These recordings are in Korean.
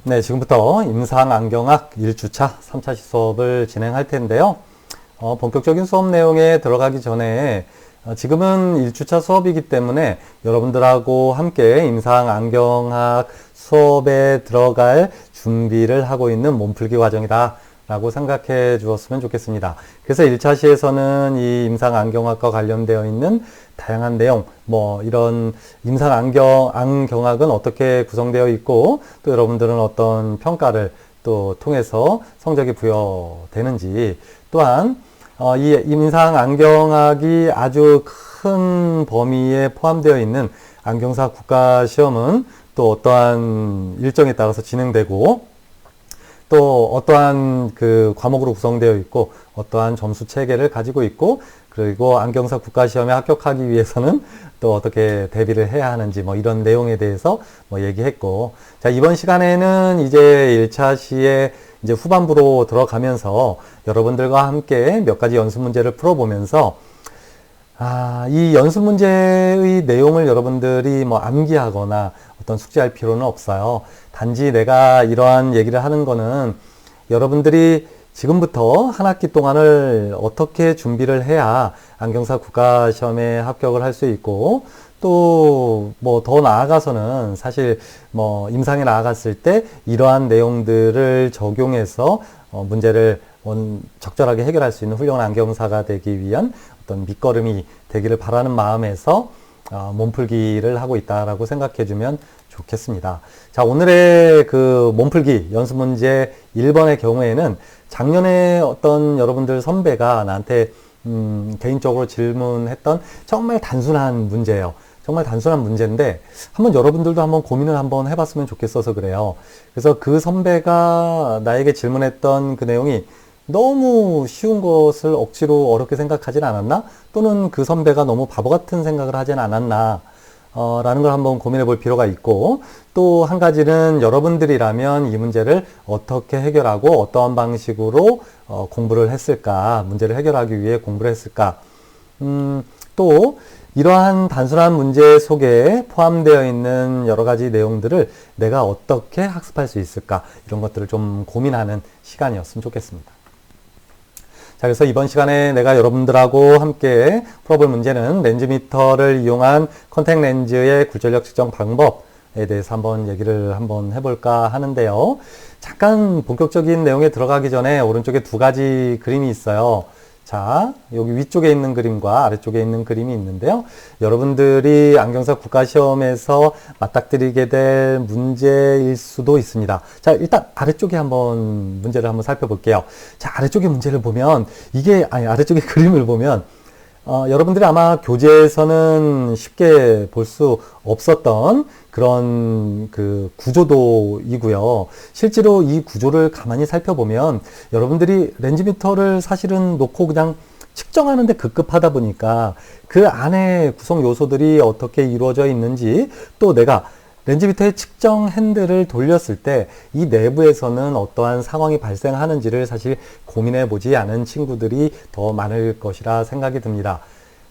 네, 지금부터 임상안경학 1주차 3차 수업을 진행할 텐데요. 본격적인 수업 내용에 들어가기 전에 지금은 1주차 수업이기 때문에 여러분들하고 함께 임상안경학 수업에 들어갈 준비를 하고 있는 몸풀기 과정이다 라고 생각해 주었으면 좋겠습니다. 그래서 1차 시에서는 이 임상안경학과 관련되어 있는 다양한 내용, 이런 안경학은 어떻게 구성되어 있고, 또 여러분들은 어떤 평가를 또 통해서 성적이 부여되는지, 또한, 이 임상안경학이 아주 큰 범위에 포함되어 있는 안경사 국가시험은 또 어떠한 일정에 따라서 진행되고, 또 어떠한 그 과목으로 구성되어 있고 어떠한 점수 체계를 가지고 있고, 그리고 안경사 국가시험에 합격하기 위해서는 또 어떻게 대비를 해야 하는지 이런 내용에 대해서 얘기했고, 자, 이번 시간에는 이제 1차 시에 이제 후반부로 들어가면서 여러분들과 함께 몇 가지 연습 문제를 풀어보면서 이 연습 문제의 내용을 여러분들이 암기하거나 어떤 숙지할 필요는 없어요. 단지 내가 이러한 얘기를 하는 거는 여러분들이 지금부터 한 학기 동안을 어떻게 준비를 해야 안경사 국가시험에 합격을 할 수 있고, 또 더 나아가서는 사실 임상에 나아갔을 때 이러한 내용들을 적용해서 문제를 적절하게 해결할 수 있는 훌륭한 안경사가 되기 위한 어떤 밑거름이 되기를 바라는 마음에서 몸풀기를 하고 있다라고 생각해 주면 좋겠습니다. 자, 오늘의 그 몸풀기 연습 문제 1번의 경우에는 작년에 어떤 여러분들 선배가 나한테 개인적으로 질문했던 정말 단순한 문제예요. 정말 단순한 문제인데 한번 여러분들도 한번 고민을 한번 해봤으면 좋겠어서 그래요. 그래서 그 선배가 나에게 질문했던 그 내용이 너무 쉬운 것을 억지로 어렵게 생각하진 않았나? 또는 그 선배가 너무 바보 같은 생각을 하진 않았나? 라는 걸 한번 고민해 볼 필요가 있고, 또 한 가지는 여러분들이라면 이 문제를 어떻게 해결하고 어떠한 방식으로 공부를 했을까? 문제를 해결하기 위해 공부를 했을까? 또 이러한 단순한 문제 속에 포함되어 있는 여러 가지 내용들을 내가 어떻게 학습할 수 있을까? 이런 것들을 좀 고민하는 시간이었으면 좋겠습니다. 자, 그래서 이번 시간에 내가 여러분들하고 함께 풀어볼 문제는 렌즈미터를 이용한 컨택 렌즈의 굴절력 측정 방법에 대해서 한번 얘기를 한번 해볼까 하는데요. 잠깐 본격적인 내용에 들어가기 전에 오른쪽에 두 가지 그림이 있어요. 자, 여기 위쪽에 있는 그림과 아래쪽에 있는 그림이 있는데요. 여러분들이 안경사 국가시험에서 맞닥뜨리게 될 문제일 수도 있습니다. 자, 일단 아래쪽에 한번 문제를 한번 살펴볼게요. 자, 아래쪽에 문제를 보면 아래쪽에 그림을 보면 여러분들이 아마 교재에서는 쉽게 볼 수 없었던 그런 그 구조도이고요. 실제로 이 구조를 가만히 살펴보면 여러분들이 렌즈미터를 사실은 놓고 그냥 측정하는데 급급하다 보니까 그 안에 구성 요소들이 어떻게 이루어져 있는지, 또 내가 렌즈미터의 측정 핸들을 돌렸을 때 이 내부에서는 어떠한 상황이 발생하는지를 사실 고민해 보지 않은 친구들이 더 많을 것이라 생각이 듭니다.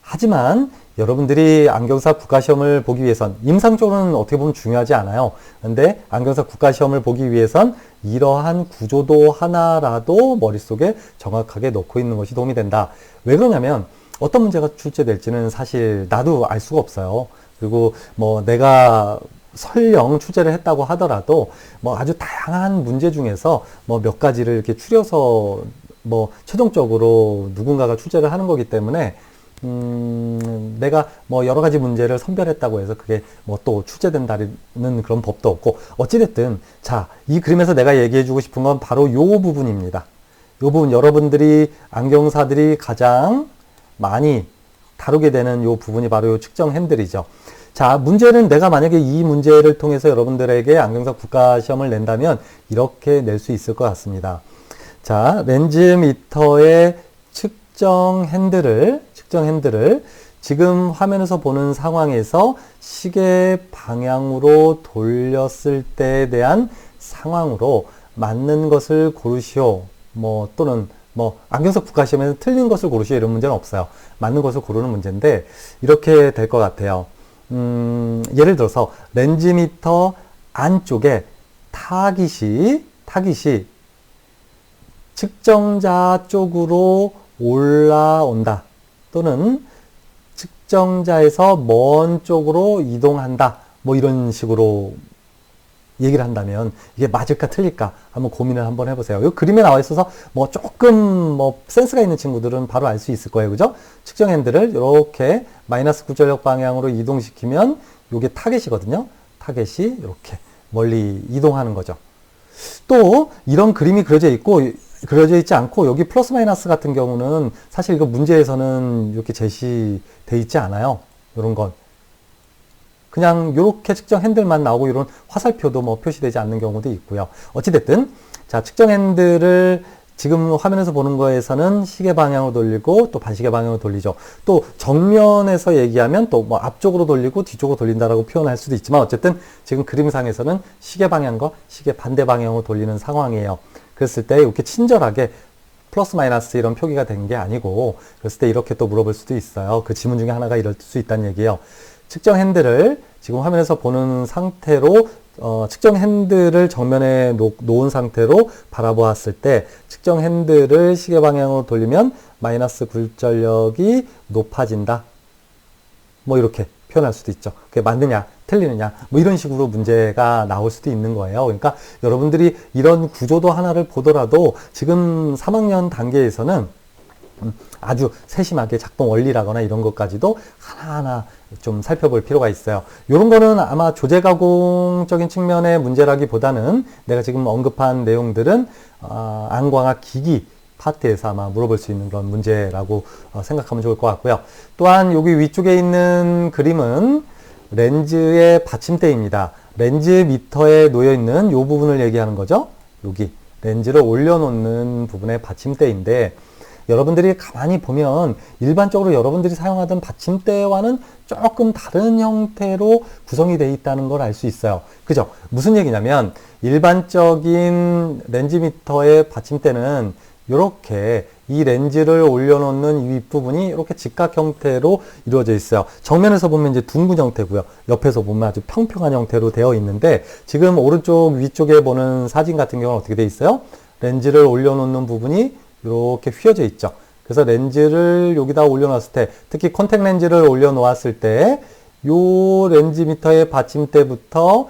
하지만 여러분들이 안경사 국가시험을 보기 위해선 임상적으로는 어떻게 보면 중요하지 않아요. 그런데 안경사 국가시험을 보기 위해선 이러한 구조도 하나라도 머릿속에 정확하게 넣고 있는 것이 도움이 된다. 왜 그러냐면 어떤 문제가 출제될지는 사실 나도 알 수가 없어요. 그리고 내가 설령 출제를 했다고 하더라도 아주 다양한 문제 중에서 몇 가지를 이렇게 추려서 최종적으로 누군가가 출제를 하는 거기 때문에 내가 여러 가지 문제를 선별했다고 해서 그게 또 출제된다는 그런 법도 없고, 어찌됐든 자, 이 그림에서 내가 얘기해 주고 싶은 건 바로 요 부분입니다. 요 부분, 여러분들이 안경사들이 가장 많이 다루게 되는 요 부분이 바로 요 측정 핸들이죠. 자, 문제는 내가 만약에 이 문제를 통해서 여러분들에게 안경사 국가시험을 낸다면 이렇게 낼 수 있을 것 같습니다. 자, 렌즈미터의 측정 핸들을 지금 화면에서 보는 상황에서 시계 방향으로 돌렸을 때에 대한 상황으로 맞는 것을 고르시오. 또는 안경사 국가시험에서 틀린 것을 고르시오. 이런 문제는 없어요. 맞는 것을 고르는 문제인데 이렇게 될 것 같아요. 예를 들어서 렌즈미터 안쪽에 타깃이 측정자 쪽으로 올라온다. 또는 측정자에서 먼 쪽으로 이동한다. 뭐 이런 식으로 얘기를 한다면 이게 맞을까 틀릴까 한번 고민을 한번 해보세요. 이 그림에 나와 있어서 뭐 조금 뭐 센스가 있는 친구들은 바로 알 수 있을 거예요. 그죠? 측정 핸들을 이렇게 마이너스 굴절력 방향으로 이동시키면 이게 타겟이거든요. 타겟이 이렇게 멀리 이동하는 거죠. 또 이런 그림이 그려져 있지 않고 여기 플러스 마이너스 같은 경우는 사실 이거 문제에서는 이렇게 제시돼 있지 않아요. 이런 건. 그냥 이렇게 측정 핸들만 나오고 이런 화살표도 뭐 표시되지 않는 경우도 있고요. 어찌됐든 자 측정 핸들을 지금 화면에서 보는 거에서는 시계 방향으로 돌리고 또 반시계 방향으로 돌리죠. 또 정면에서 얘기하면 또 뭐 앞쪽으로 돌리고 뒤쪽으로 돌린다라고 표현할 수도 있지만 어쨌든 지금 그림상에서는 시계 방향과 시계 반대 방향으로 돌리는 상황이에요. 그랬을 때 이렇게 친절하게 플러스 마이너스 이런 표기가 된 게 아니고 그랬을 때 이렇게 또 물어볼 수도 있어요. 그 지문 중에 하나가 이럴 수 있다는 얘기예요. 측정 핸들을 지금 화면에서 보는 상태로 측정 핸들을 정면에 놓은 상태로 바라보았을 때 측정 핸들을 시계 방향으로 돌리면 마이너스 굴절력이 높아진다. 뭐 이렇게 표현할 수도 있죠. 그게 맞느냐 틀리느냐 뭐 이런 식으로 문제가 나올 수도 있는 거예요. 그러니까 여러분들이 이런 구조도 하나를 보더라도 지금 3학년 단계에서는 아주 세심하게 작동 원리라거나 이런 것까지도 하나하나 좀 살펴볼 필요가 있어요. 이런 거는 아마 조제 가공적인 측면의 문제라기보다는 내가 지금 언급한 내용들은 안광학 기기 파트에서 아마 물어볼 수 있는 그런 문제라고 생각하면 좋을 것 같고요. 또한 여기 위쪽에 있는 그림은 렌즈의 받침대입니다. 렌즈 미터에 놓여 있는 이 부분을 얘기하는 거죠. 여기 렌즈를 올려놓는 부분의 받침대인데 여러분들이 가만히 보면 일반적으로 여러분들이 사용하던 받침대와는 조금 다른 형태로 구성이 되어 있다는 걸 알 수 있어요. 그죠? 무슨 얘기냐면 일반적인 렌즈 미터의 받침대는 이렇게 이 렌즈를 올려놓는 이 윗부분이 이렇게 직각 형태로 이루어져 있어요. 정면에서 보면 이제 둥근 형태고요. 옆에서 보면 아주 평평한 형태로 되어 있는데 지금 오른쪽 위쪽에 보는 사진 같은 경우는 어떻게 되어 있어요? 렌즈를 올려놓는 부분이 이렇게 휘어져 있죠. 그래서 렌즈를 여기다 올려놨을 때 특히 컨택 렌즈를 올려놓았을 때 요 렌즈 미터의 받침대부터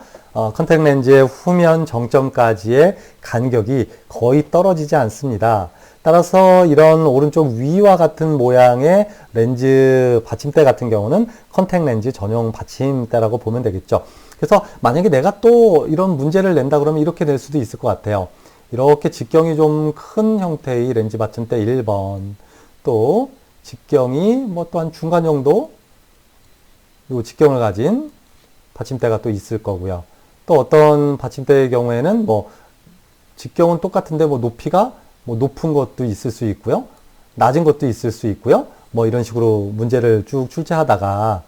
컨택 렌즈의 후면 정점까지의 간격이 거의 떨어지지 않습니다. 따라서 이런 오른쪽 위와 같은 모양의 렌즈 받침대 같은 경우는 컨택 렌즈 전용 받침대라고 보면 되겠죠. 그래서 만약에 내가 또 이런 문제를 낸다 그러면 이렇게 될 수도 있을 것 같아요. 이렇게 직경이 좀 큰 형태의 렌즈 받침대 1번, 또 직경이 뭐 또한 중간 정도 요 직경을 가진 받침대가 또 있을 거고요. 또 어떤 받침대의 경우에는 뭐 직경은 똑같은데 뭐 높이가 뭐 높은 것도 있을 수 있고요. 낮은 것도 있을 수 있고요. 뭐 이런 식으로 문제를 쭉 출제하다가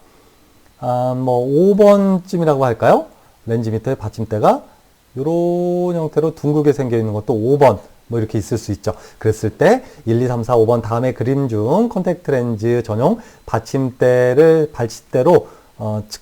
뭐 5번쯤이라고 할까요? 렌즈 밑에 받침대가 이런 형태로 둥글게 생겨 있는 것도 5번 뭐 이렇게 있을 수 있죠. 그랬을 때 1, 2, 3, 4, 5번 다음에 그림 중 컨택트 렌즈 전용 받침대로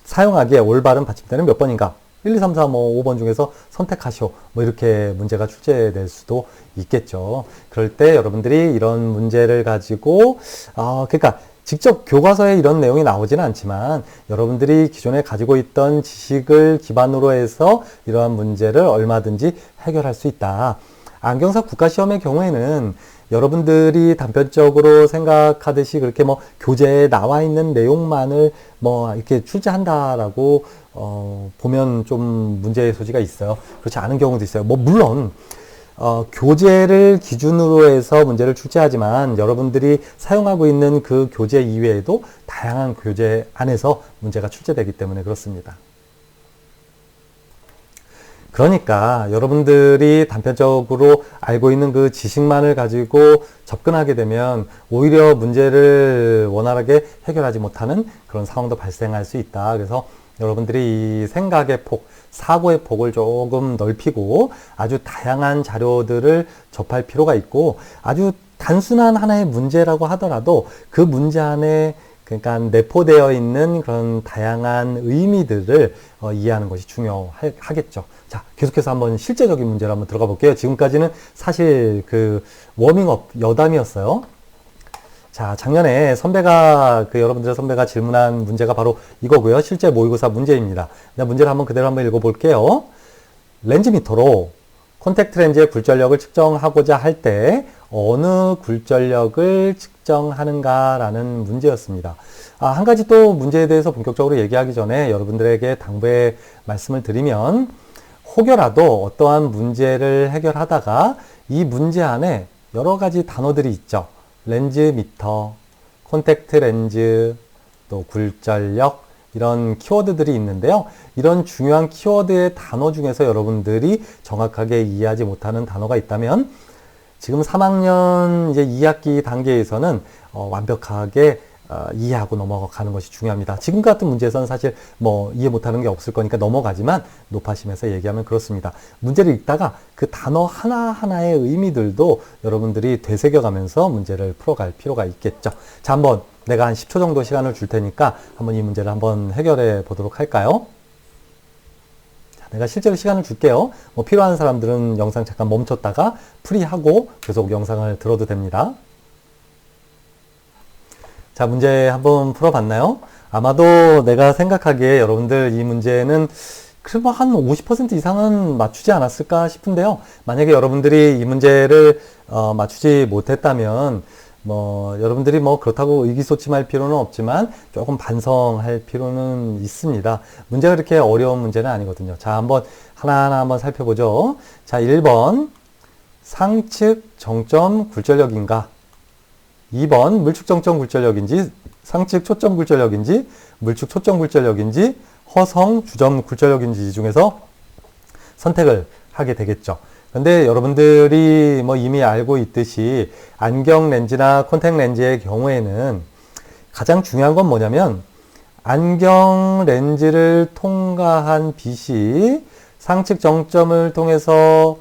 사용하기에 올바른 받침대는 몇 번인가? 1, 2, 3, 4, 뭐 5번 중에서 선택하시오. 뭐 이렇게 문제가 출제될 수도 있겠죠. 그럴 때 여러분들이 이런 문제를 가지고 그러니까 직접 교과서에 이런 내용이 나오지는 않지만 여러분들이 기존에 가지고 있던 지식을 기반으로 해서 이러한 문제를 얼마든지 해결할 수 있다. 안경사 국가시험의 경우에는 여러분들이 단편적으로 생각하듯이 그렇게 뭐 교재에 나와 있는 내용만을 뭐 이렇게 출제한다라고 보면 좀 문제의 소지가 있어요. 그렇지 않은 경우도 있어요. 뭐 물론 교재를 기준으로 해서 문제를 출제하지만 여러분들이 사용하고 있는 그 교재 이외에도 다양한 교재 안에서 문제가 출제되기 때문에 그렇습니다. 그러니까 여러분들이 단편적으로 알고 있는 그 지식만을 가지고 접근하게 되면 오히려 문제를 원활하게 해결하지 못하는 그런 상황도 발생할 수 있다. 그래서 여러분들이 이 생각의 폭, 사고의 폭을 조금 넓히고 아주 다양한 자료들을 접할 필요가 있고 아주 단순한 하나의 문제라고 하더라도 그 문제 안에 그러니까 내포되어 있는 그런 다양한 의미들을 이해하는 것이 중요하겠죠. 자, 계속해서 한번 실제적인 문제로 한번 들어가 볼게요. 지금까지는 사실 그 워밍업 여담이었어요. 자, 작년에 여러분들의 선배가 질문한 문제가 바로 이거고요. 실제 모의고사 문제입니다. 문제를 한번 그대로 한번 읽어볼게요. 렌즈 미터로 콘택트 렌즈의 굴절력을 측정하고자 할 때 어느 굴절력을 측정하는가라는 문제였습니다. 한 가지 또 문제에 대해서 본격적으로 얘기하기 전에 여러분들에게 당부의 말씀을 드리면 혹여라도 어떠한 문제를 해결하다가 이 문제 안에 여러 가지 단어들이 있죠. 렌즈 미터, 콘택트 렌즈, 또 굴절력 이런 키워드들이 있는데요. 이런 중요한 키워드의 단어 중에서 여러분들이 정확하게 이해하지 못하는 단어가 있다면 지금 3학년 이제 2학기 단계에서는 완벽하게 이해하고 넘어가는 것이 중요합니다. 지금 같은 문제에서는 사실 뭐 이해 못하는 게 없을 거니까 넘어가지만 높아심에서 얘기하면 그렇습니다. 문제를 읽다가 그 단어 하나하나의 의미들도 여러분들이 되새겨가면서 문제를 풀어갈 필요가 있겠죠. 자, 한번 내가 한 10초 정도 시간을 줄 테니까 한번 이 문제를 한번 해결해 보도록 할까요? 자, 내가 실제로 시간을 줄게요. 뭐 필요한 사람들은 영상 잠깐 멈췄다가 풀이하고 계속 영상을 들어도 됩니다. 자, 문제 한번 풀어봤나요? 아마도 내가 생각하기에 여러분들 이 문제는 그래도 한 50% 이상은 맞추지 않았을까 싶은데요. 만약에 여러분들이 이 문제를 맞추지 못했다면 여러분들이 그렇다고 의기소침할 필요는 없지만 조금 반성할 필요는 있습니다. 문제가 그렇게 어려운 문제는 아니거든요. 자, 한번 하나하나 한번 살펴보죠. 자, 1번 상측 정점 굴절력인가? 2번 물축 정점 굴절력인지 상측 초점 굴절력인지 물축 초점 굴절력인지 허성 주점 굴절력인지 이 중에서 선택을 하게 되겠죠. 근데 여러분들이 이미 알고 있듯이 안경 렌즈나 콘택 렌즈의 경우에는 가장 중요한 건 뭐냐면 안경 렌즈를 통과한 빛이 상측 정점을 통해서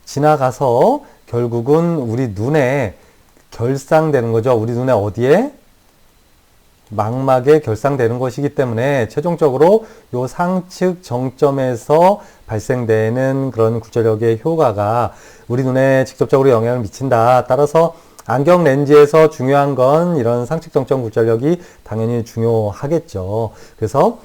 지나가서 결국은 우리 눈에 결상되는 거죠. 우리 눈에 어디에? 망막에 결상되는 것이기 때문에 최종적으로 요 상측 정점에서 발생되는 그런 굴절력의 효과가 우리 눈에 직접적으로 영향을 미친다. 따라서 안경 렌즈에서 중요한 건 이런 상측 정점 굴절력이 당연히 중요하겠죠. 그래서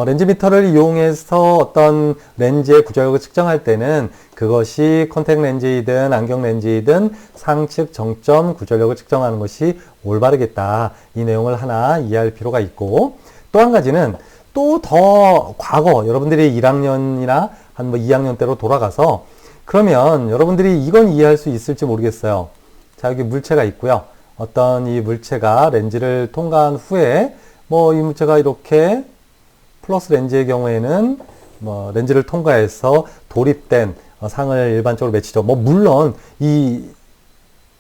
렌즈 미터를 이용해서 어떤 렌즈의 굴절력을 측정할 때는 그것이 콘택트 렌즈이든 안경 렌즈이든 상측 정점 굴절력을 측정하는 것이 올바르겠다. 이 내용을 하나 이해할 필요가 있고, 또 한 가지는 또 더 과거 여러분들이 1학년이나 한 2학년 때로 돌아가서 그러면 여러분들이 이건 이해할 수 있을지 모르겠어요. 자, 여기 물체가 있고요. 어떤 이 물체가 렌즈를 통과한 후에 이 물체가 이렇게 플러스 렌즈의 경우에는 렌즈를 통과해서 도립된 상을 일반적으로 맺히죠. 물론 이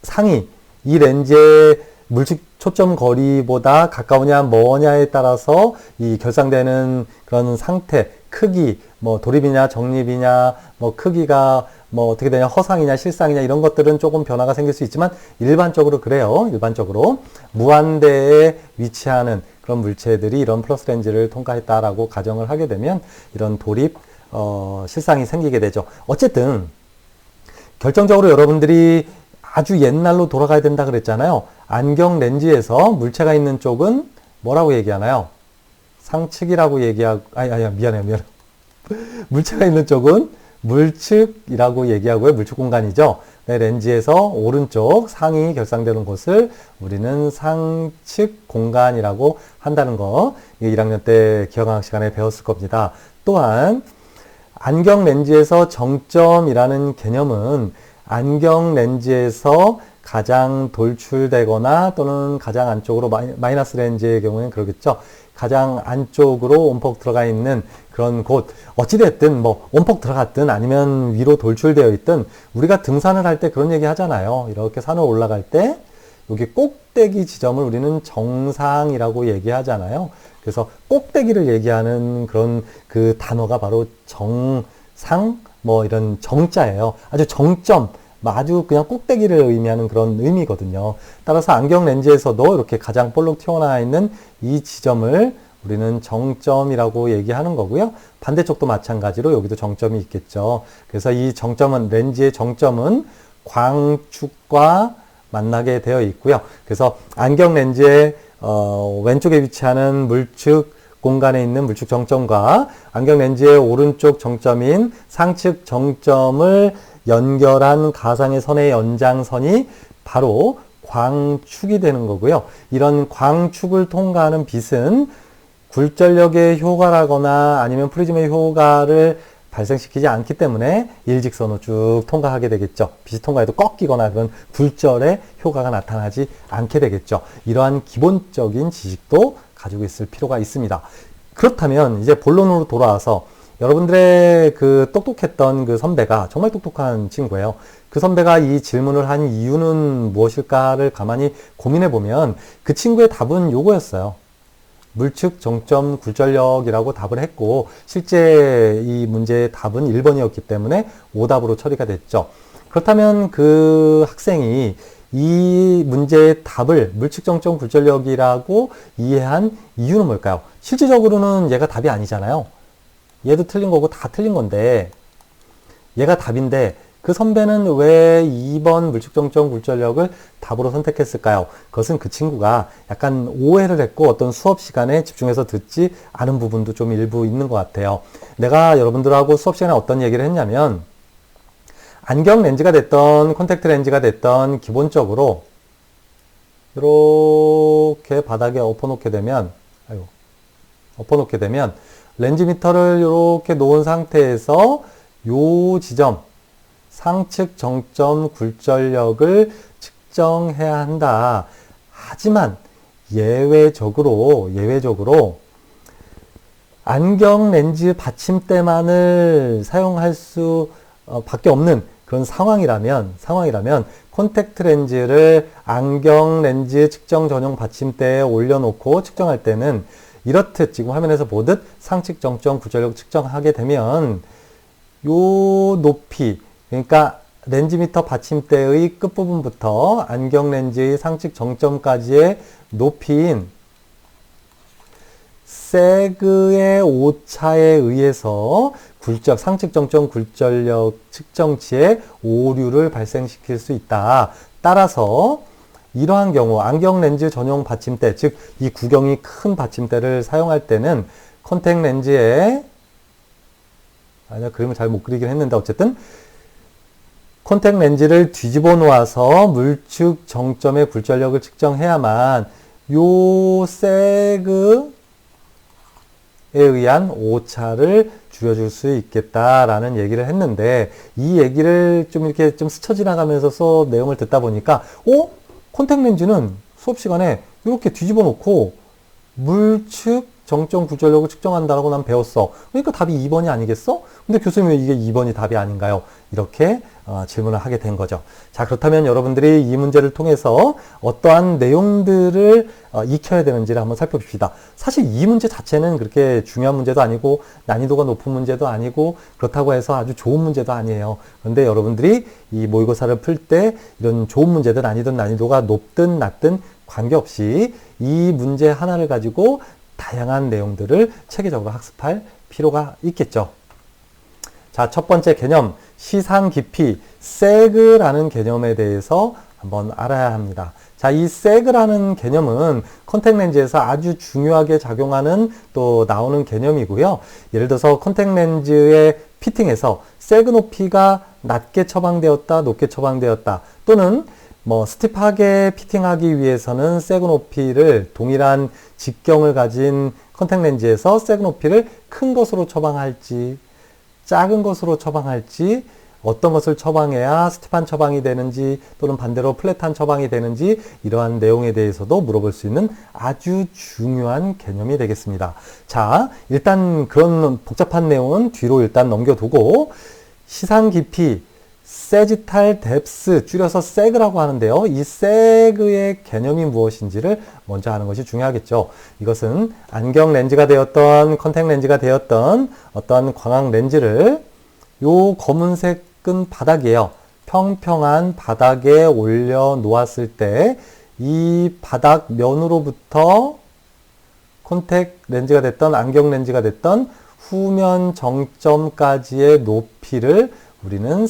상이 이 렌즈의 물축 초점 거리보다 가까우냐 뭐냐에 따라서 이 결상되는 그런 상태, 크기, 도립이냐 정립이냐, 크기가 어떻게 되냐, 허상이냐 실상이냐 이런 것들은 조금 변화가 생길 수 있지만 일반적으로 그래요. 일반적으로 무한대에 위치하는 그런 물체들이 이런 플러스 렌즈를 통과했다라고 가정을 하게 되면 이런 도립, 실상이 생기게 되죠. 어쨌든 결정적으로 여러분들이 아주 옛날로 돌아가야 된다 그랬잖아요. 안경 렌즈에서 물체가 있는 쪽은 뭐라고 얘기하나요? 상측이라고 얘기하고, 미안해요. 물체가 있는 쪽은 물측이라고 얘기하고요. 물축 공간이죠. 네, 렌즈에서 오른쪽 상이 결상되는 곳을 우리는 상측 공간이라고 한다는 거, 1학년 때 기억학습 시간에 배웠을 겁니다. 또한 안경 렌즈에서 정점이라는 개념은 안경 렌즈에서 가장 돌출되거나 또는 가장 안쪽으로 마이너스 렌즈의 경우에는 그러겠죠. 가장 안쪽으로 온폭 들어가 있는 그런 곳, 어찌됐든 온폭 들어갔든 아니면 위로 돌출되어 있든 우리가 등산을 할 때 그런 얘기 하잖아요. 이렇게 산을 올라갈 때 여기 꼭대기 지점을 우리는 정상이라고 얘기하잖아요. 그래서 꼭대기를 얘기하는 그런 그 단어가 바로 정상, 이런 정자예요. 아주 정점, 아주 그냥 꼭대기를 의미하는 그런 의미거든요. 따라서 안경 렌즈에서도 이렇게 가장 볼록 튀어나와 있는 이 지점을 우리는 정점이라고 얘기하는 거고요. 반대쪽도 마찬가지로 여기도 정점이 있겠죠. 그래서 이 정점은, 렌즈의 정점은 광축과 만나게 되어 있고요. 그래서 안경 렌즈의 왼쪽에 위치하는 물축 공간에 있는 물축 정점과 안경 렌즈의 오른쪽 정점인 상측 정점을 연결한 가상의 선의 연장선이 바로 광축이 되는 거고요. 이런 광축을 통과하는 빛은 굴절력의 효과라거나 아니면 프리즘의 효과를 발생시키지 않기 때문에 일직선으로 쭉 통과하게 되겠죠. 빛이 통과해도 꺾이거나 그런 굴절의 효과가 나타나지 않게 되겠죠. 이러한 기본적인 지식도 가지고 있을 필요가 있습니다. 그렇다면 이제 본론으로 돌아와서 여러분들의 그 똑똑했던 그 선배가 정말 똑똑한 친구예요. 그 선배가 이 질문을 한 이유는 무엇일까를 가만히 고민해 보면 그 친구의 답은 요거였어요. 물축 정점 굴절력이라고 답을 했고 실제 이 문제의 답은 1번이었기 때문에 오답으로 처리가 됐죠. 그렇다면 그 학생이 이 문제의 답을 물축 정점 굴절력이라고 이해한 이유는 뭘까요? 실질적으로는 얘가 답이 아니잖아요. 얘도 틀린 거고 다 틀린 건데 얘가 답인데 그 선배는 왜 2번 물축정점 굴절력을 답으로 선택했을까요? 그것은 그 친구가 약간 오해를 했고 어떤 수업 시간에 집중해서 듣지 않은 부분도 좀 일부 있는 것 같아요. 내가 여러분들하고 수업 시간에 어떤 얘기를 했냐면 안경 렌즈가 됐던 콘택트 렌즈가 됐던 기본적으로 이렇게 바닥에 엎어놓게 되면 렌즈 미터를 이렇게 놓은 상태에서 요 지점 상측 정점 굴절력을 측정해야 한다. 하지만 예외적으로 안경 렌즈 받침대만을 사용할 수 밖에 없는 그런 상황이라면 콘택트 렌즈를 안경 렌즈 측정 전용 받침대에 올려놓고 측정할 때는 이렇듯 지금 화면에서 보듯 상측 정점 굴절력 측정하게 되면 요 높이, 그러니까 렌즈미터 받침대의 끝부분부터 안경 렌즈의 상측 정점까지의 높이인 세그의 오차에 의해서 상측 정점 굴절력 측정치에 오류를 발생시킬 수 있다. 따라서 이러한 경우 안경 렌즈 전용 받침대, 즉 이 구경이 큰 받침대를 사용할 때는 콘택트 렌즈에 그림을 잘 못 그리긴 했는데 어쨌든 콘택트 렌즈를 뒤집어 놓아서 물축 정점의 굴절력을 측정해야만 요 세그에 의한 오차를 줄여줄 수 있겠다라는 얘기를 했는데 이 얘기를 좀 이렇게 좀 스쳐 지나가면서 수업 내용을 듣다 보니까 콘택트 렌즈는 수업 시간에 이렇게 뒤집어 놓고 물축 정점 굴절력을 측정한다라고 난 배웠어. 그러니까 답이 2번이 아니겠어? 근데 교수님 왜 이게 2번이 답이 아닌가요? 이렇게 질문을 하게 된 거죠. 자, 그렇다면 여러분들이 이 문제를 통해서 어떠한 내용들을 익혀야 되는지를 한번 살펴봅시다. 사실 이 문제 자체는 그렇게 중요한 문제도 아니고 난이도가 높은 문제도 아니고 그렇다고 해서 아주 좋은 문제도 아니에요. 그런데 여러분들이 이 모의고사를 풀 때 이런 좋은 문제든 아니든 난이도가 높든 낮든 관계없이 이 문제 하나를 가지고 다양한 내용들을 체계적으로 학습할 필요가 있겠죠. 자, 첫 번째 개념, 시상 깊이, 세그라는 개념에 대해서 한번 알아야 합니다. 자, 이 세그라는 개념은 콘택트 렌즈에서 아주 중요하게 작용하는 또 나오는 개념이고요. 예를 들어서 콘택트 렌즈의 피팅에서 세그 높이가 낮게 처방되었다, 높게 처방되었다, 또는 스티프하게 피팅하기 위해서는 세그 높이를 동일한 직경을 가진 콘택트 렌즈에서 세그 높이를 큰 것으로 처방할지 작은 것으로 처방할지 어떤 것을 처방해야 스티프한 처방이 되는지 또는 반대로 플랫한 처방이 되는지 이러한 내용에 대해서도 물어볼 수 있는 아주 중요한 개념이 되겠습니다. 자, 일단 그런 복잡한 내용은 뒤로 일단 넘겨두고 시상 깊이 세지탈 뎁스, 줄여서 세그라고 하는데요. 이 세그의 개념이 무엇인지를 먼저 아는 것이 중요하겠죠. 이것은 안경 렌즈가 되었던 컨택트 렌즈가 되었던 어떤 광학 렌즈를 요 검은색은 바닥이에요. 평평한 바닥에 올려 놓았을 때 이 바닥 면으로부터 콘택 렌즈가 됐던 안경 렌즈가 됐던 후면 정점까지의 높이를 우리는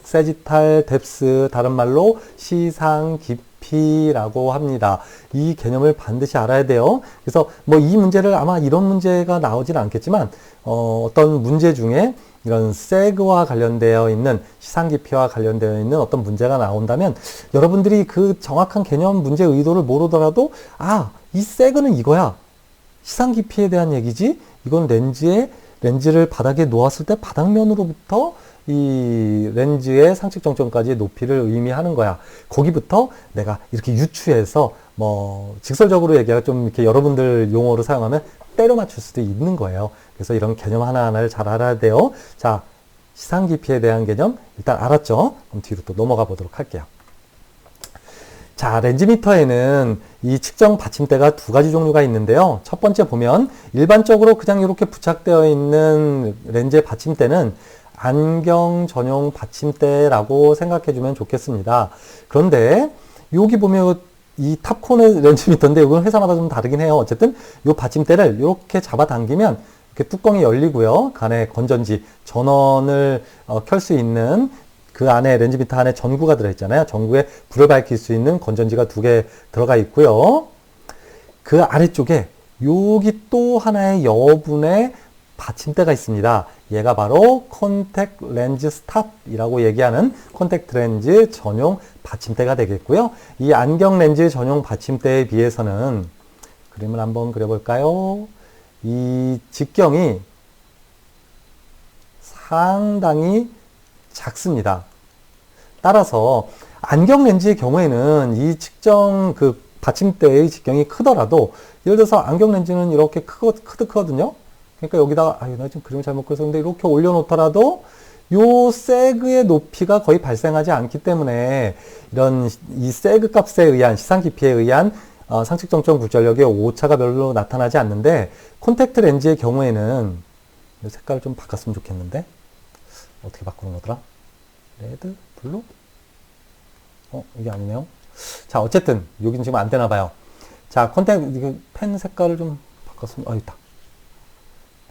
세지탈 뎁스, 다른 말로 시상 깊이라고 합니다. 이 개념을 반드시 알아야 돼요. 그래서 뭐 이 문제를 아마 이런 문제가 나오진 않겠지만 어떤 문제 중에 이런 세그와 관련되어 있는 시상 깊이와 관련되어 있는 어떤 문제가 나온다면 여러분들이 그 정확한 개념 문제 의도를 모르더라도 이 세그는 이거야. 시상 깊이에 대한 얘기지. 이건 렌즈를 바닥에 놓았을 때 바닥면으로부터 이 렌즈의 상측 정점까지의 높이를 의미하는 거야. 거기부터 내가 이렇게 유추해서 직설적으로 얘기하면 좀 이렇게 여러분들 용어로 사용하면 때려 맞출 수도 있는 거예요. 그래서 이런 개념 하나하나를 잘 알아야 돼요. 자, 시상 깊이에 대한 개념 일단 알았죠? 그럼 뒤로 또 넘어가 보도록 할게요. 자, 렌즈미터에는 이 측정 받침대가 두 가지 종류가 있는데요. 첫 번째 보면 일반적으로 그냥 이렇게 부착되어 있는 렌즈의 받침대는 안경 전용 받침대라고 생각해 주면 좋겠습니다. 그런데 여기 보면 이 탑콘의 렌즈미터인데 이건 회사마다 좀 다르긴 해요. 어쨌든 이 받침대를 이렇게 잡아당기면 이렇게 뚜껑이 열리고요. 그 안에 건전지, 전원을 켤 수 있는 그 안에 렌즈미터 안에 전구가 들어있잖아요. 전구에 불을 밝힐 수 있는 건전지가 두 개 들어가 있고요. 그 아래쪽에 여기 또 하나의 여분의 받침대가 있습니다. 얘가 바로 콘택트 렌즈 스탑이라고 얘기하는 콘택트 렌즈 전용 받침대가 되겠고요. 이 안경 렌즈 전용 받침대에 비해서는 그림을 한번 그려볼까요? 이 직경이 상당히 작습니다. 따라서 안경 렌즈의 경우에는 이 측정 그 받침대의 직경이 크더라도 예를 들어서 안경 렌즈는 이렇게 크거든요. 그러니까 여기다가 나 지금 그림을 잘못 그려서 근데 이렇게 올려놓더라도 요 세그의 높이가 거의 발생하지 않기 때문에 이런 이 세그 값에 의한 시상 깊이에 의한 상측 정점 굴절력의 오차가 별로 나타나지 않는데 콘택트 렌즈의 경우에는 이 색깔을 좀 바꿨으면 좋겠는데 어떻게 바꾸는 거더라? 레드? 블루? 이게 아니네요. 자, 어쨌든 여긴 지금 안 되나 봐요. 자, 펜 색깔을 좀 바꿨으면 있다.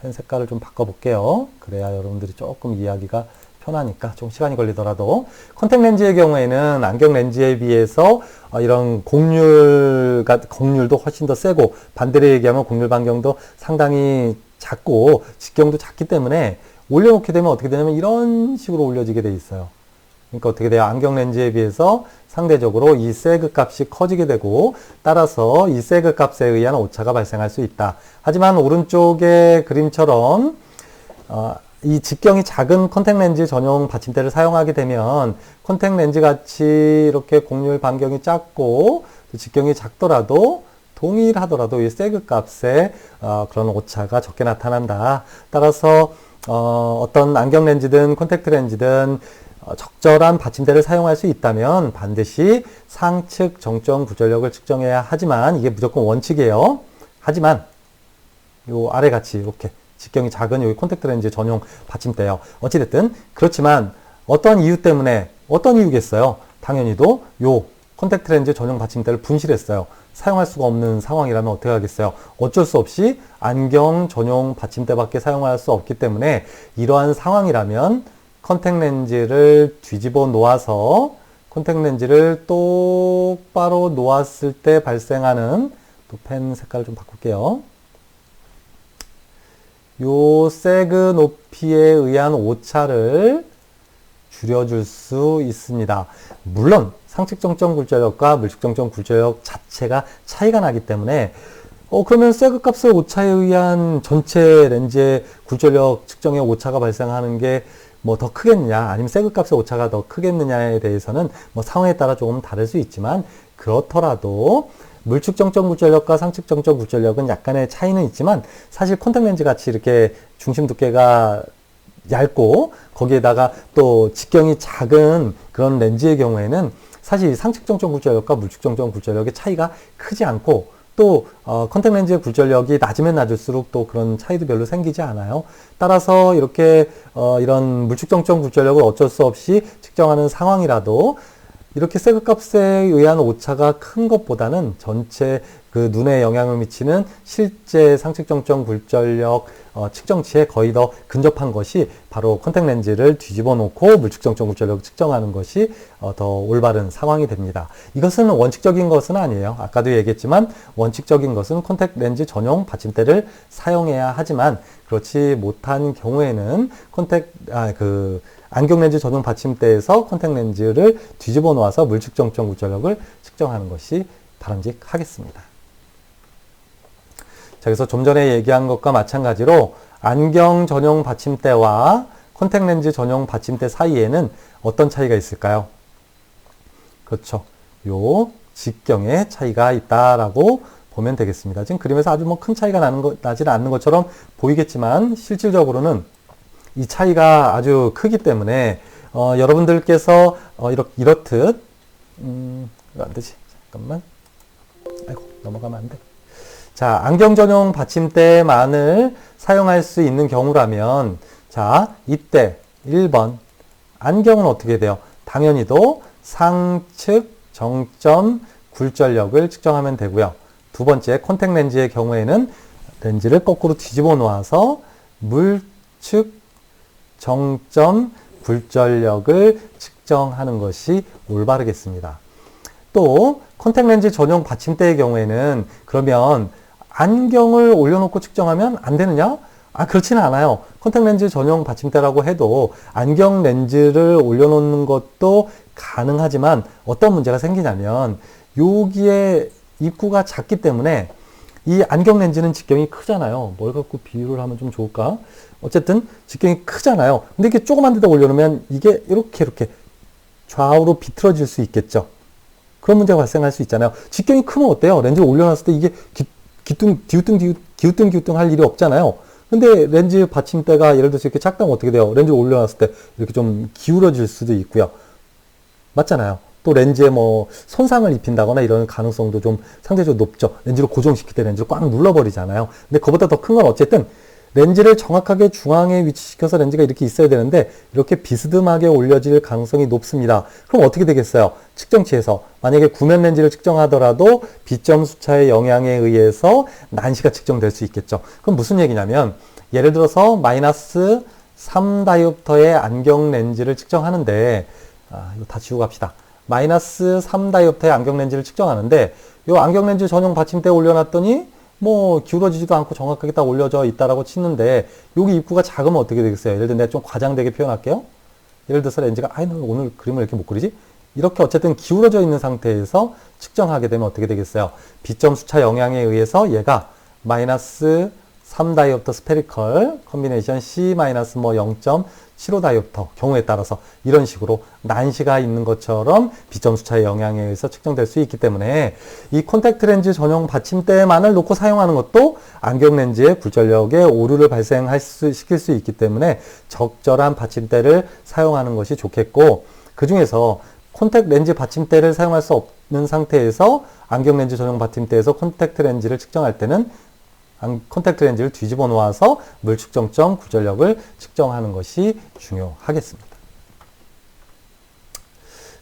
펜 색깔을 좀 바꿔볼게요. 그래야 여러분들이 조금 이해하기가 편하니까 좀 시간이 걸리더라도 콘택트 렌즈의 경우에는 안경 렌즈에 비해서 이런 곡률도 훨씬 더 세고 반대로 얘기하면 곡률 반경도 상당히 작고 직경도 작기 때문에 올려놓게 되면 어떻게 되냐면 이런 식으로 올려지게 돼 있어요. 그러니까 어떻게 돼요? 안경 렌즈에 비해서 상대적으로 이 세그 값이 커지게 되고 따라서 이 세그 값에 의한 오차가 발생할 수 있다. 하지만 오른쪽의 그림처럼 이 직경이 작은 콘택트 렌즈 전용 받침대를 사용하게 되면 콘택트 렌즈 같이 이렇게 곡률 반경이 작고 직경이 작더라도 동일하더라도 이 세그 값에 그런 오차가 적게 나타난다. 따라서 어떤 안경 렌즈든 콘택트 렌즈든 적절한 받침대를 사용할 수 있다면 반드시 상측 정점 굴절력을 측정해야 하지만 이게 무조건 원칙이에요. 하지만 요 아래 같이 이렇게 직경이 작은 여기 콘택트 렌즈 전용 받침대요. 어찌됐든 그렇지만 어떤 이유 때문에 어떤 이유겠어요? 당연히도 요 콘택트 렌즈 전용 받침대를 분실했어요. 사용할 수가 없는 상황이라면 어떻게 하겠어요? 어쩔 수 없이 안경 전용 받침대밖에 사용할 수 없기 때문에 이러한 상황이라면 콘택트 렌즈를 뒤집어 놓아서 콘택트 렌즈를 똑바로 놓았을 때 발생하는 또 펜 색깔을 좀 바꿀게요. 요 세그 높이에 의한 오차를 줄여줄 수 있습니다. 물론 상측 정점 굴절력과 물측 정점 굴절력 자체가 차이가 나기 때문에 그러면 세그 값의 오차에 의한 전체 렌즈의 굴절력 측정의 오차가 발생하는 게 더 크겠느냐 아니면 세그 값의 오차가 더 크겠느냐에 대해서는 상황에 따라 조금 다를 수 있지만 그렇더라도 물측 정점 굴절력과 상측 정점 굴절력은 약간의 차이는 있지만 사실 콘택트 렌즈 같이 이렇게 중심 두께가 얇고 거기에다가 또 직경이 작은 그런 렌즈의 경우에는 사실 상측 정점 굴절력과 물측 정점 굴절력의 차이가 크지 않고 또 컨택 렌즈의 굴절력이 낮으면 낮을수록 또 그런 차이도 별로 생기지 않아요. 따라서 이렇게 이런 물측정점 굴절력을 어쩔 수 없이 측정하는 상황이라도 이렇게 세그값에 의한 오차가 큰 것보다는 전체 그 눈에 영향을 미치는 실제 상측정점 굴절력 측정치에 거의 더 근접한 것이 바로 컨택 렌즈를 뒤집어 놓고 물측정점 굴절력을 측정하는 것이 더 올바른 상황이 됩니다. 이것은 원칙적인 것은 아니에요. 아까도 얘기했지만 원칙적인 것은 컨택 렌즈 전용 받침대를 사용해야 하지만 그렇지 못한 경우에는 안경 렌즈 전용 받침대에서 컨택 렌즈를 뒤집어 놓아서 물측정점 굴절력을 측정하는 것이 바람직하겠습니다. 자, 그래서 좀 전에 얘기한 것과 마찬가지로 안경 전용 받침대와 컨택 렌즈 전용 받침대 사이에는 어떤 차이가 있을까요? 그렇죠. 요 직경의 차이가 있다라고 보면 되겠습니다. 지금 그림에서 아주 큰 차이가 나지는 않는 것처럼 보이겠지만 실질적으로는 이 차이가 아주 크기 때문에 여러분들께서 이렇듯 이거 안 되지. 잠깐만. 아이고, 넘어가면 안 돼. 자, 안경 전용 받침대만을 사용할 수 있는 경우라면 자, 이때 1번 안경은 어떻게 돼요? 당연히도 상측 정점 굴절력을 측정하면 되고요. 두 번째 컨택 렌즈의 경우에는 렌즈를 거꾸로 뒤집어 놓아서 물측 정점 굴절력을 측정하는 것이 올바르겠습니다. 또 컨택 렌즈 전용 받침대의 경우에는 그러면 안경을 올려놓고 측정하면 안 되느냐? 그렇지는 않아요. 컨택 렌즈 전용 받침대라고 해도 안경 렌즈를 올려놓는 것도 가능하지만 어떤 문제가 생기냐면 여기에 입구가 작기 때문에 이 안경 렌즈는 직경이 크잖아요. 뭘 갖고 비유를 하면 좀 좋을까? 어쨌든 직경이 크잖아요. 근데 이렇게 조그만 데다 올려놓으면 이게 이렇게 좌우로 비틀어질 수 있겠죠. 그런 문제가 발생할 수 있잖아요. 직경이 크면 어때요? 렌즈를 올려놨을 때 이게 기우뚱 할 일이 없잖아요. 근데 렌즈 받침대가 예를 들어서 이렇게 작다면 어떻게 돼요? 렌즈를 올려놨을 때 이렇게 좀 기울어질 수도 있고요. 맞잖아요. 또 렌즈에 손상을 입힌다거나 이런 가능성도 좀 상대적으로 높죠. 렌즈를 고정시킬 때 렌즈를 꽉 눌러버리잖아요. 근데 그보다 더 큰 건 어쨌든 렌즈를 정확하게 중앙에 위치시켜서 렌즈가 이렇게 있어야 되는데 이렇게 비스듬하게 올려질 가능성이 높습니다. 그럼 어떻게 되겠어요? 측정치에서 만약에 구면 렌즈를 측정하더라도 비점 수차의 영향에 의해서 난시가 측정될 수 있겠죠. 그럼 무슨 얘기냐면 예를 들어서 마이너스 3다이옵터의 안경 렌즈를 측정하는데 이거 다 지우고 갑시다. 마이너스 3다이옵터의 안경 렌즈를 측정하는데 이 안경 렌즈 전용 받침대에 올려놨더니 기울어지지도 않고 정확하게 딱 올려져 있다라고 치는데 여기 입구가 작으면 어떻게 되겠어요? 예를 들어 내가 좀 과장되게 표현할게요. 예를 들어서 렌즈가 오늘 그림을 이렇게 못 그리지? 이렇게 어쨌든 기울어져 있는 상태에서 측정하게 되면 어떻게 되겠어요? 비점 수차 영향에 의해서 얘가 마이너스 3다이옵터 스페리컬 컨비네이션 C-0.75 다이옵터 경우에 따라서 이런 식으로 난시가 있는 것처럼 비점 수차의 영향에 의해서 측정될 수 있기 때문에 이 콘택트 렌즈 전용 받침대만을 놓고 사용하는 것도 안경 렌즈의 굴절력에 오류를 시킬 수 있기 때문에 적절한 받침대를 사용하는 것이 좋겠고 그 중에서 콘택트 렌즈 받침대를 사용할 수 없는 상태에서 안경 렌즈 전용 받침대에서 콘택트 렌즈를 측정할 때는 콘택트 렌즈를 뒤집어 놓아서 물측정점 굴절력을 측정하는 것이 중요하겠습니다.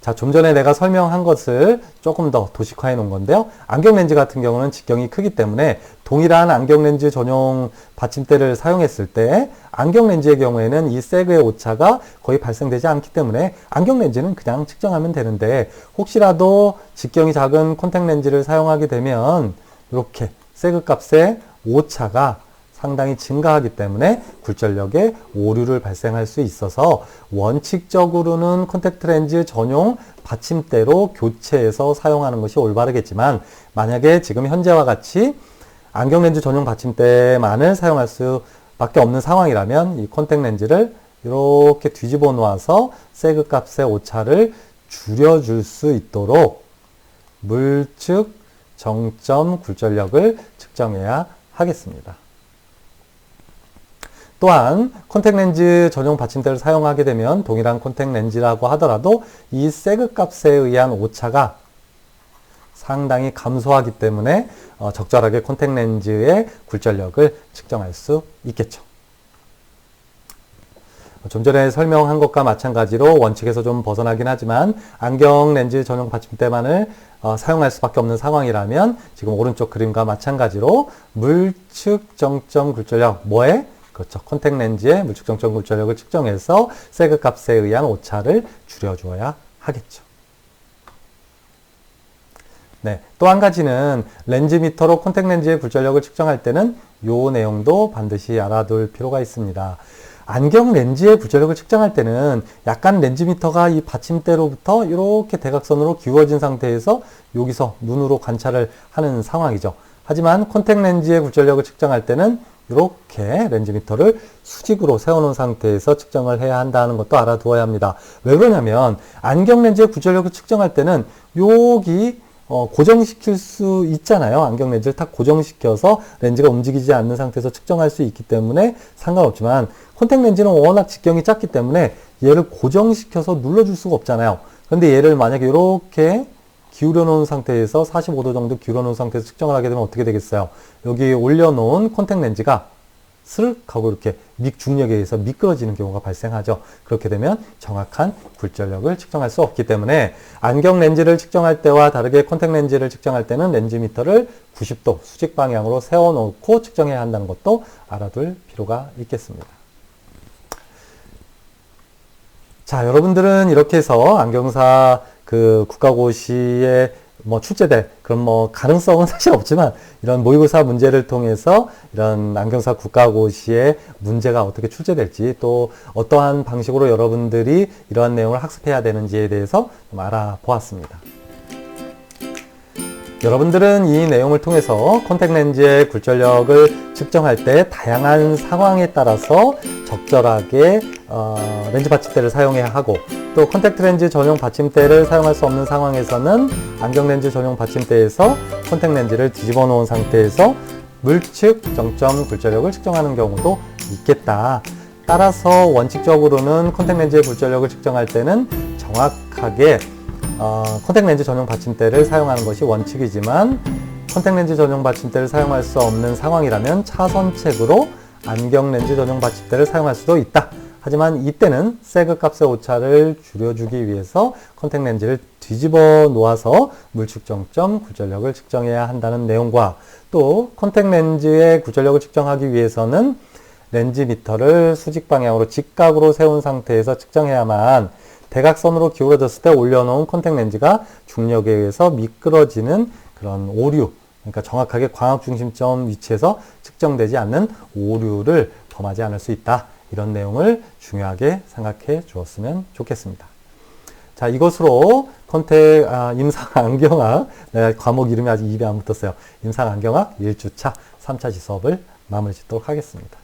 자, 좀 전에 내가 설명한 것을 조금 더 도식화해 놓은 건데요. 안경 렌즈 같은 경우는 직경이 크기 때문에 동일한 안경 렌즈 전용 받침대를 사용했을 때 안경 렌즈의 경우에는 이 세그의 오차가 거의 발생되지 않기 때문에 안경 렌즈는 그냥 측정하면 되는데 혹시라도 직경이 작은 콘택트 렌즈를 사용하게 되면 이렇게 세그 값의 오차가 상당히 증가하기 때문에 굴절력에 오류를 발생할 수 있어서 원칙적으로는 콘택트 렌즈 전용 받침대로 교체해서 사용하는 것이 올바르겠지만 만약에 지금 현재와 같이 안경 렌즈 전용 받침대만을 사용할 수밖에 없는 상황이라면 이 콘택트 렌즈를 이렇게 뒤집어 놓아서 세그 값의 오차를 줄여줄 수 있도록 물측 정점 굴절력을 측정해야 하겠습니다. 또한 콘택트 렌즈 전용 받침대를 사용하게 되면 동일한 콘택트 렌즈라고 하더라도 이 세그 값에 의한 오차가 상당히 감소하기 때문에 적절하게 콘택 렌즈의 굴절력을 측정할 수 있겠죠. 좀 전에 설명한 것과 마찬가지로 원칙에서 좀 벗어나긴 하지만 안경 렌즈 전용 받침대만을 사용할 수밖에 없는 상황이라면 지금 오른쪽 그림과 마찬가지로 물측 정점 굴절력, 뭐에? 그렇죠. 콘택 렌즈의 물측 정점 굴절력을 측정해서 세그 값에 의한 오차를 줄여주어야 하겠죠. 네, 또 한 가지는 렌즈 미터로 콘택 렌즈의 굴절력을 측정할 때는 이 내용도 반드시 알아둘 필요가 있습니다. 안경 렌즈의 굴절력을 측정할 때는 약간 렌즈 미터가 이 받침대로부터 이렇게 대각선으로 기울어진 상태에서 여기서 눈으로 관찰을 하는 상황이죠. 하지만 콘택 렌즈의 굴절력을 측정할 때는 이렇게 렌즈 미터를 수직으로 세워놓은 상태에서 측정을 해야 한다는 것도 알아두어야 합니다. 왜 그러냐면 안경 렌즈의 굴절력을 측정할 때는 여기 고정시킬 수 있잖아요. 안경 렌즈를 딱 고정시켜서 렌즈가 움직이지 않는 상태에서 측정할 수 있기 때문에 상관없지만 콘택 렌즈는 워낙 직경이 작기 때문에 얘를 고정시켜서 눌러줄 수가 없잖아요. 그런데 얘를 만약에 이렇게 기울여 놓은 상태에서 45도 정도 기울여 놓은 상태에서 측정을 하게 되면 어떻게 되겠어요? 여기 올려놓은 콘택 렌즈가 스륵 하고 이렇게 중력에 의해서 미끄러지는 경우가 발생하죠. 그렇게 되면 정확한 굴절력을 측정할 수 없기 때문에 안경 렌즈를 측정할 때와 다르게 콘택 렌즈를 측정할 때는 렌즈 미터를 90도 수직 방향으로 세워놓고 측정해야 한다는 것도 알아둘 필요가 있겠습니다. 자, 여러분들은 이렇게 해서 안경사 국가고시에 출제될 그런 가능성은 사실 없지만 이런 모의고사 문제를 통해서 이런 안경사 국가고시에 문제가 어떻게 출제될지 또 어떠한 방식으로 여러분들이 이러한 내용을 학습해야 되는지에 대해서 좀 알아보았습니다. 여러분들은 이 내용을 통해서 콘택 렌즈의 굴절력을 측정할 때 다양한 상황에 따라서 적절하게 렌즈 받침대를 사용해야 하고 또 콘택트 렌즈 전용 받침대를 사용할 수 없는 상황에서는 안경 렌즈 전용 받침대에서 콘택 렌즈를 뒤집어 놓은 상태에서 물측 정점 굴절력을 측정하는 경우도 있겠다. 따라서 원칙적으로는 콘택 렌즈의 굴절력을 측정할 때는 정확하게 콘택 렌즈 전용 받침대를 사용하는 것이 원칙이지만 콘택 렌즈 전용 받침대를 사용할 수 없는 상황이라면 차선책으로 안경 렌즈 전용 받침대를 사용할 수도 있다. 하지만 이때는 세그 값의 오차를 줄여주기 위해서 콘택 렌즈를 뒤집어 놓아서 물측 정점 굴절력을 측정해야 한다는 내용과 또 콘택 렌즈의 굴절력을 측정하기 위해서는 렌즈 미터를 수직 방향으로 직각으로 세운 상태에서 측정해야만 대각선으로 기울어졌을 때 올려놓은 콘택 렌즈가 중력에 의해서 미끄러지는 그런 오류, 그러니까 정확하게 광학 중심점 위치에서 측정되지 않는 오류를 범하지 않을 수 있다. 이런 내용을 중요하게 생각해 주었으면 좋겠습니다. 자, 이것으로 임상안경학, 과목 이름이 아직 입에 안 붙었어요. 임상안경학 1주차 3차 수업을 마무리 짓도록 하겠습니다.